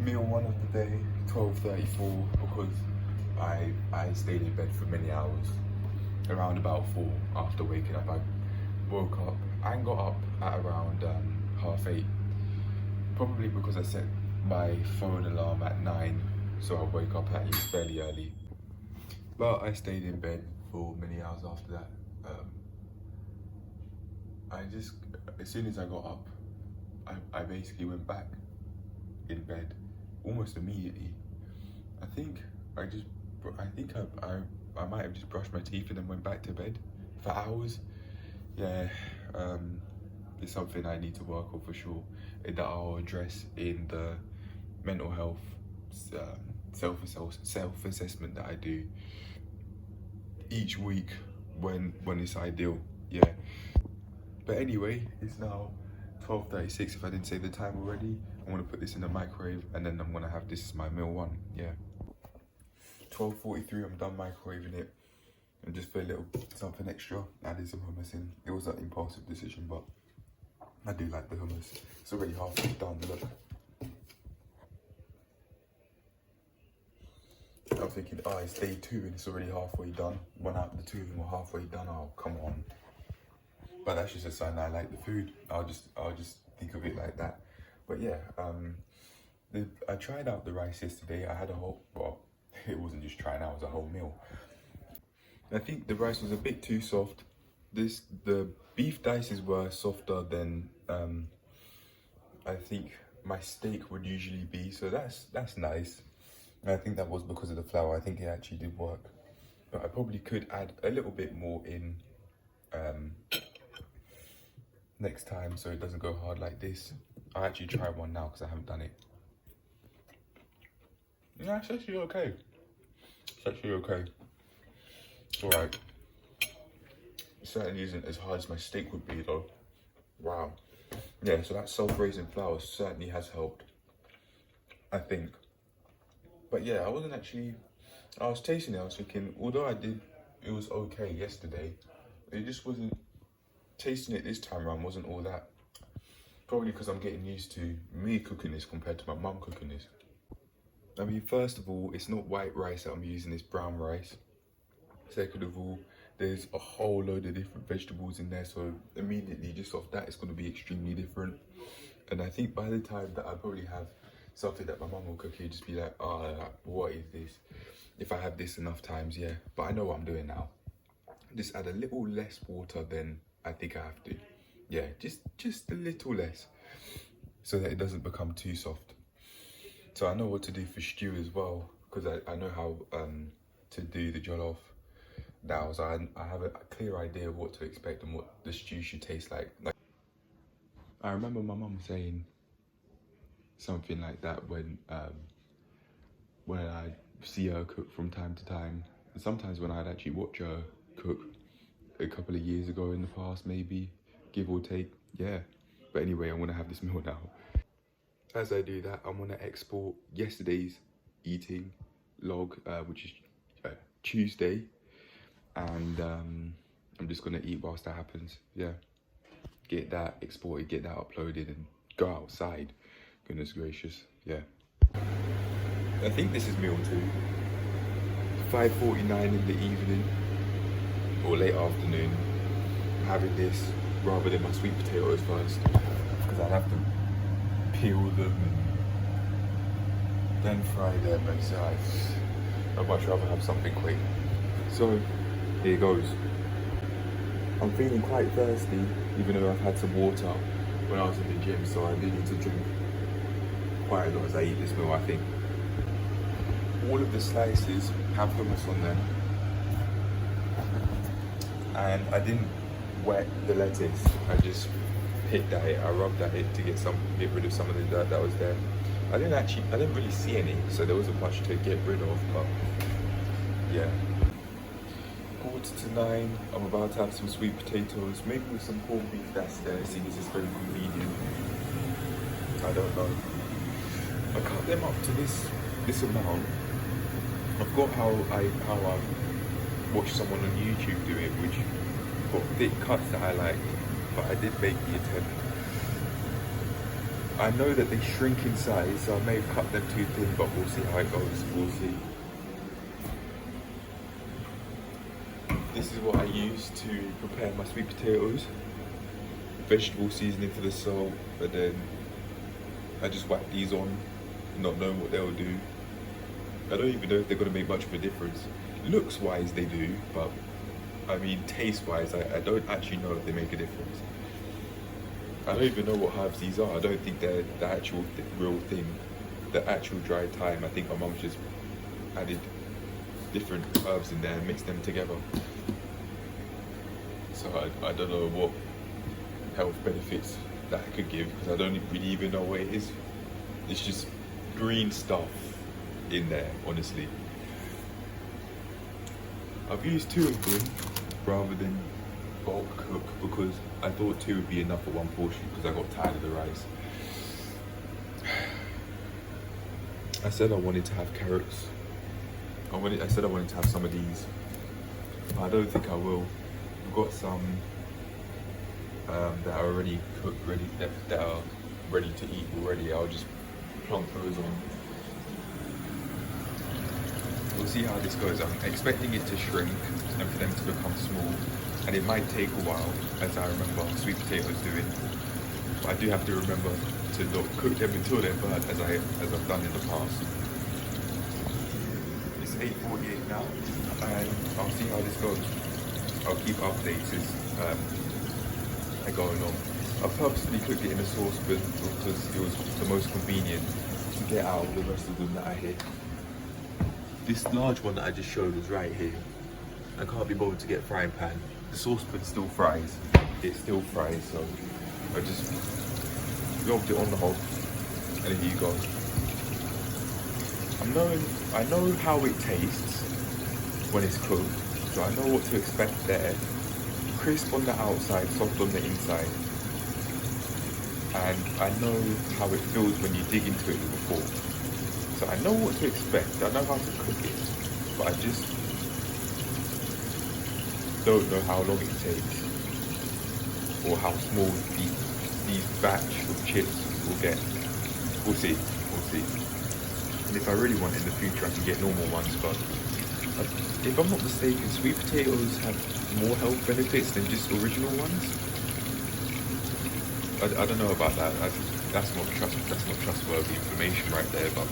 Meal one of the day, 12:34, because I stayed in bed for many hours. Around about 4 after waking up, I woke up and got up at around 8:30. Probably because I set my phone alarm at 9, so I wake up at least fairly early. But I stayed in bed for many hours after that. As soon as I got up, I basically went back in bed almost immediately. I think I might have just brushed my teeth and then went back to bed for hours. Yeah, it's something I need to work on for sure, that I'll address in the mental health self-assessment that I do each week when it's ideal. Yeah. But anyway, it's now 12:36. If I didn't say the time already, I'm gonna put this in the microwave and then I'm gonna have this as my meal one. Yeah. 12:43. I'm done microwaving it, and just for a little something extra, added some hummus in. It was an impulsive decision, but I do like the hummus. It's already halfway done. Look. I'm thinking, oh, it's day 2 and it's already halfway done. One out of the 2 of them were halfway done. Oh, come on. But that's just a sign that I like the food. I'll just think of it like that. But yeah, I tried out the rice yesterday. I had it wasn't just trying out, it was a whole meal. I think the rice was a bit too soft. The beef dices were softer than I think my steak would usually be, so that's nice. And I think that was because of the flour. I think it actually did work. But I probably could add a little bit more in next time so it doesn't go hard like this. I'll actually try one now because I haven't done it. Yeah, it's actually okay. It's alright. It certainly isn't as hard as my steak would be though. Wow. Yeah, so that self-raising flour certainly has helped, I think. But yeah, I was tasting it, I was thinking, although it was okay yesterday, it just wasn't, tasting it this time around wasn't all that. Probably because I'm getting used to me cooking this compared to my mum cooking this. I mean, first of all, it's not white rice that I'm using, it's brown rice. Second of all, there's a whole load of different vegetables in there, so immediately just off that, it's going to be extremely different. And I think by the time that I probably have something that my mum will cook, it'll just be like, oh, what is this? If I have this enough times, yeah. But I know what I'm doing now. Just add a little less water than I think I have to. Yeah, just a little less, so that it doesn't become too soft. So I know what to do for stew as well, because I know how to do the jollof now, so I have a clear idea of what to expect and what the stew should taste like. I remember my mum saying something like that when I see her cook from time to time, and sometimes when I'd actually watch her cook a couple of years ago in the past, maybe, give or take. Yeah. But anyway, I'm gonna have this meal now. As I do that, I'm gonna export yesterday's eating log, which is Tuesday, and I'm just gonna eat whilst that happens. Yeah, get that exported, get that uploaded, and go outside. Goodness gracious, yeah. I think this is meal 2. 5:49 in the evening or late afternoon. I'm having this rather than my sweet potatoes first, because I have to peel them and then fry them, and so I'd much rather have something quick. So here goes. I'm feeling quite thirsty, even though I've had some water when I was in the gym, so I do need to drink quite a lot as I eat this meal, I think. All of the slices have hummus on them, and I didn't wet the lettuce. I just picked at it. I rubbed at it to get rid of some of the dirt that was there. I didn't really see any, so there wasn't much to get rid of. But yeah, 8:45. I'm about to have some sweet potatoes, maybe with some corned beef that's there, seeing as it's very convenient. I don't know. I cut them up to this amount. I've got how I watched someone on YouTube do it, which got thick cuts that I like, but I did make the attempt. I know that they shrink in size, so I may cut them too thin, but we'll see how it goes. We'll see. This is what I use to prepare my sweet potatoes. Vegetable seasoning for the salt, but then I just whack these on, not knowing what they'll do. I don't even know if they're going to make much of a difference. Looks wise they do, but I mean taste wise I don't actually know if they make a difference. I don't even know what herbs these are. I don't think they're the actual real thing. The actual dried thyme, I think my mum just added different herbs in there and mixed them together. So I don't know what health benefits that I could give, because I don't really even know what it is. It's just green stuff in there, honestly. I've used 2 of them rather than bulk cook, because I thought 2 would be enough for one portion, because I got tired of the rice. I said I wanted to have carrots. I said I wanted to have some of these, but I don't think I will. I've got some that are already cooked, that are ready to eat already. I'll just plonk those on. We'll see how this goes. I'm expecting it to shrink and for them to become small, and it might take a while, as I remember sweet potatoes doing. But I do have to remember to not cook them until they're burnt, as I've done in the past. It's 8:48 now, and I'll see how this goes. I'll keep updates as I go along. I purposely cooked it in a saucepan because it was the most convenient to get out of the rest of them that I hit. This large one that I just showed was right here. I can't be bothered to get frying pan. The saucepan still fries. It still fries, so I just lobbed it on the hob, and here you go. I know how it tastes when it's cooked, so I know what to expect there. Crisp on the outside, soft on the inside. And I know how it feels when you dig into it before. So I know what to expect, I know how to cook it, but I just don't know how long it takes, or how small these batch of chips will get. We'll see. And if I really want in the future, I can get normal ones, but if I'm not mistaken, sweet potatoes have more health benefits than just original ones. I don't know about that. That's not trustworthy information right there, but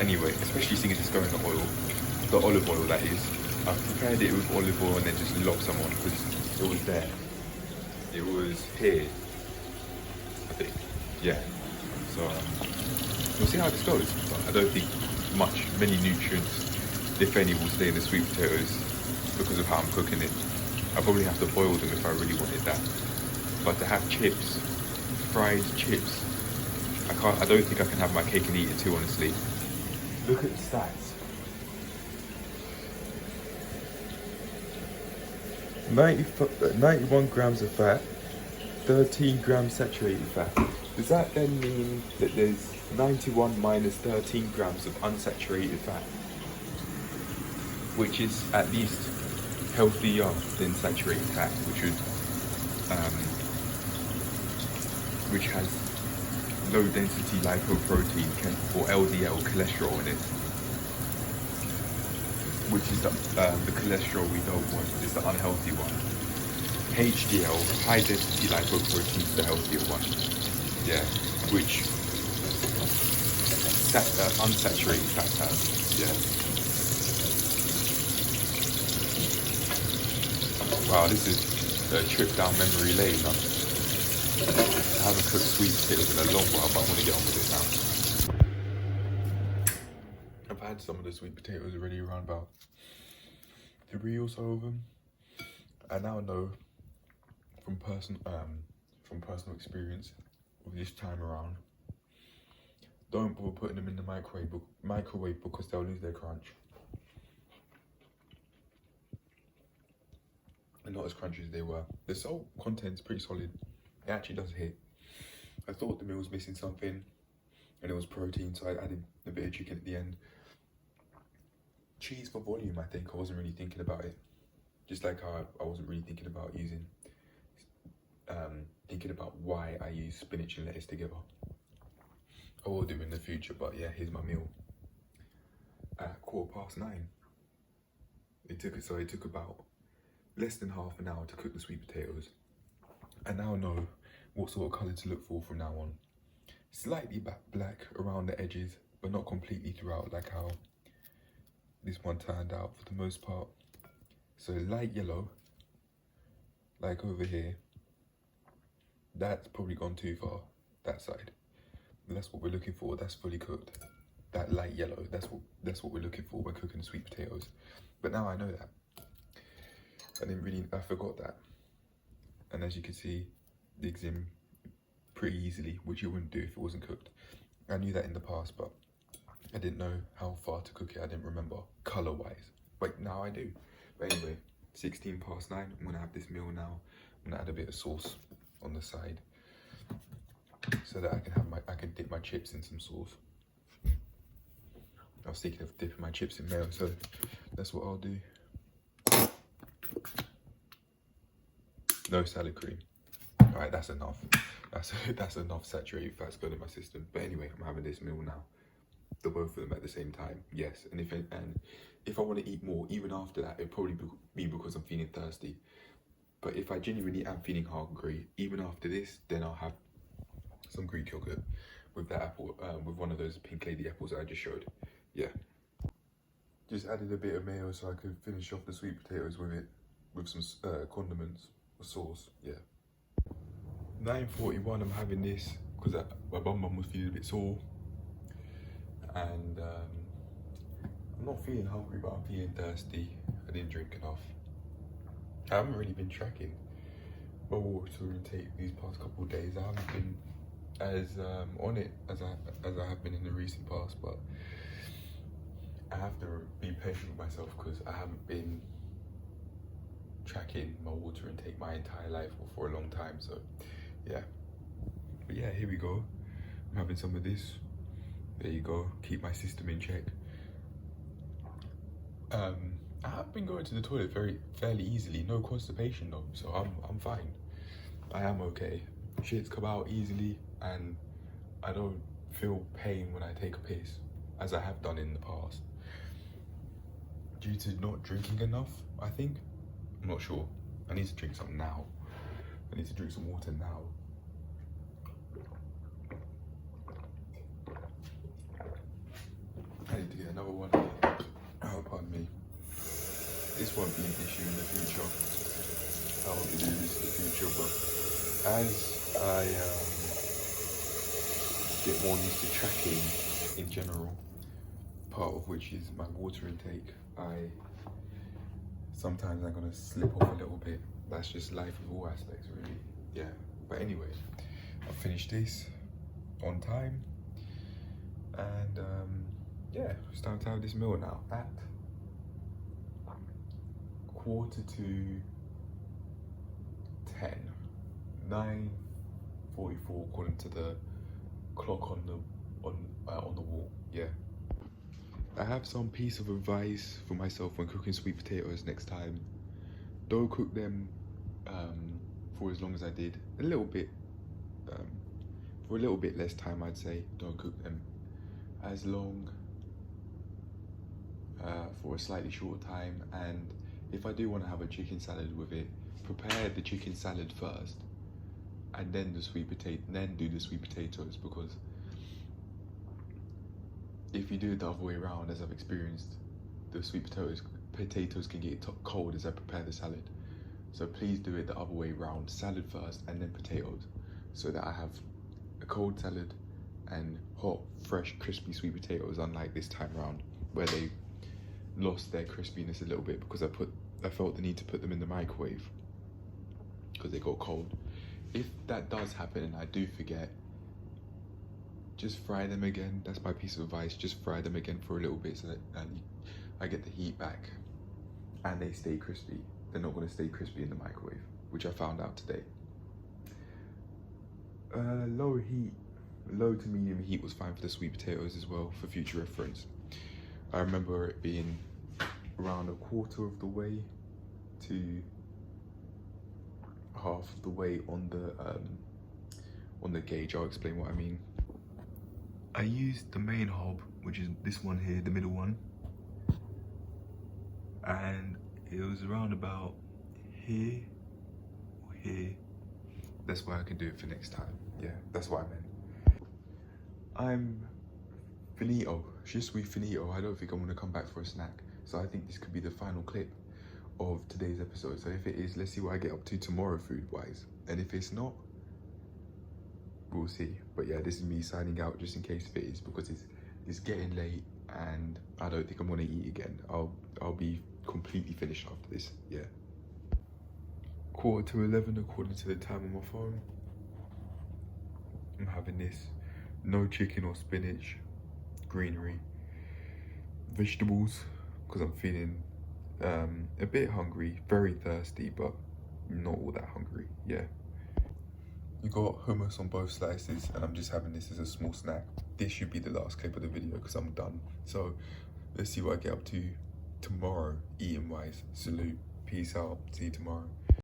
anyway, especially seeing as it's going to oil, the olive oil that is. I've prepared it with olive oil and then just lobbed some on because it was there. It was here, I think. Yeah. So we'll see how this goes. But I don't think many nutrients, if any, will stay in the sweet potatoes because of how I'm cooking it. I probably have to boil them if I really wanted that. But to have chips, fried chips, I don't think I can have my cake and eat it too, honestly. Look at the stats. 91 grams of fat, 13 grams saturated fat. Does that then mean that there's 91 minus 13 grams of unsaturated fat, which is at least healthier than saturated fat, which has low density lipoprotein or LDL cholesterol in it, which is the cholesterol we don't want. It's the unhealthy one. HDL, high density lipoprotein, is the healthier one. Yeah, which unsaturated fats have. Yeah. Wow, this is a trip down memory lane. I haven't cooked sweet potatoes in a long while, but I want to get on with it now. I've had some of the sweet potatoes already, around about 3 or so of them. I now know from personal experience with this time around, don't bother putting them in the microwave because they'll lose their crunch. They're not as crunchy as they were. The salt content's pretty solid. It actually does hit. I thought the meal was missing something, and it was protein, so I added a bit of chicken at the end. Cheese for volume, I think. I wasn't really thinking about it. Just like how I wasn't really thinking about thinking about why I use spinach and lettuce together. I will do in the future, but yeah, here's my meal. At 9:15. It took about less than half an hour to cook the sweet potatoes. I now know what sort of colour to look for from now on. Slightly black around the edges, but not completely throughout, like how this one turned out for the most part. So light yellow, like over here. That's probably gone too far, that side. That's what we're looking for. That's fully cooked. That light yellow, that's what we're looking for when cooking sweet potatoes. But now I know that. I forgot that. And as you can see, digs in pretty easily, which you wouldn't do if it wasn't cooked. I knew that in the past, but I didn't know how far to cook it. I didn't remember color-wise. But now I do. But anyway, 9:16. I'm gonna have this meal now. I'm gonna add a bit of sauce on the side so that I can dip my chips in some sauce. I was thinking of dipping my chips in mayo, so that's what I'll do. No salad cream. All right, that's enough. That's enough saturated fats going in my system. But anyway, I'm having this meal now. The both of them at the same time, yes. And if I want to eat more, even after that, it'd probably be because I'm feeling thirsty. But if I genuinely am feeling hungry, even after this, then I'll have some Greek yogurt with that apple, with one of those pink lady apples that I just showed. Yeah. Just added a bit of mayo so I could finish off the sweet potatoes with it, with some condiments or sauce. Yeah. 9:41. I'm having this because my bum was feeling a bit sore, and I'm not feeling hungry, but I'm feeling thirsty. I didn't drink enough. I haven't really been tracking my water intake these past couple of days. I haven't been as on it as I have been in the recent past, but I have to be patient with myself because I haven't been tracking my water intake my entire life or for a long time. So yeah, but yeah, here we go. I'm having some of this. There you go. Keep my system in check. I have been going to the toilet fairly easily. No constipation though, so I'm fine. I am okay. Shit's come out easily, and I don't feel pain when I take a piss, as I have done in the past. Due to not drinking enough, I think. I'm not sure. I need to drink some now. I need to drink some water now. I need to get another one. Oh, pardon me. This won't be an issue in the future. I won't be doing this in the future, but as I get more used to tracking in general, part of which is my water intake, sometimes I'm gonna slip off a little bit. That's just life of all aspects, really. Yeah. But anyway, I've finished this on time, and yeah, it's time to have this meal now at 9:45, 9:44 according to the clock on the wall. Yeah. I have some piece of advice for myself when cooking sweet potatoes next time. Don't cook them for as long as I did. A little bit, for a little bit less time, I'd say. Don't cook them as long, for a slightly shorter time. And if I do want to have a chicken salad with it, prepare the chicken salad first, and then do the sweet potatoes, because if you do it the other way around, as I've experienced, the sweet potatoes can get cold as I prepare the salad. So please do it the other way around, salad first and then potatoes, so that I have a cold salad and hot, fresh, crispy sweet potatoes, unlike this time around where they lost their crispiness a little bit because I felt the need to put them in the microwave because they got cold. If that does happen and I do forget, just fry them again. That's my piece of advice. Just fry them again for a little bit so that I get the heat back and they stay crispy. They're not going to stay crispy in the microwave, which I found out today. Low to medium heat was fine for the sweet potatoes as well, for future reference. I remember it being around 1/4 of the way to half of the way on the gauge. I'll explain what I mean. I used the main hob, which is this one here, the middle one, and it was around about here or here. That's why I can do it for next time. Yeah, that's what I meant. I'm finito, je suis finito. I don't think I'm gonna come back for a snack. So I think this could be the final clip of today's episode. So if it is, let's see what I get up to tomorrow food-wise. And if it's not, we'll see. But yeah, this is me signing out just in case if it is, because it's getting late and I don't think I'm gonna eat again. I'll be completely finished after this. Yeah. 11:15 according to the time on my phone. I'm having this, no chicken or spinach, greenery, vegetables, because I'm feeling a bit hungry, very thirsty, but not all that hungry. Yeah. You got hummus on both slices, and I'm just having this as a small snack. This should be the last clip of the video because I'm done. So let's see what I get up to tomorrow, eating wise. Salute, peace out, see you tomorrow.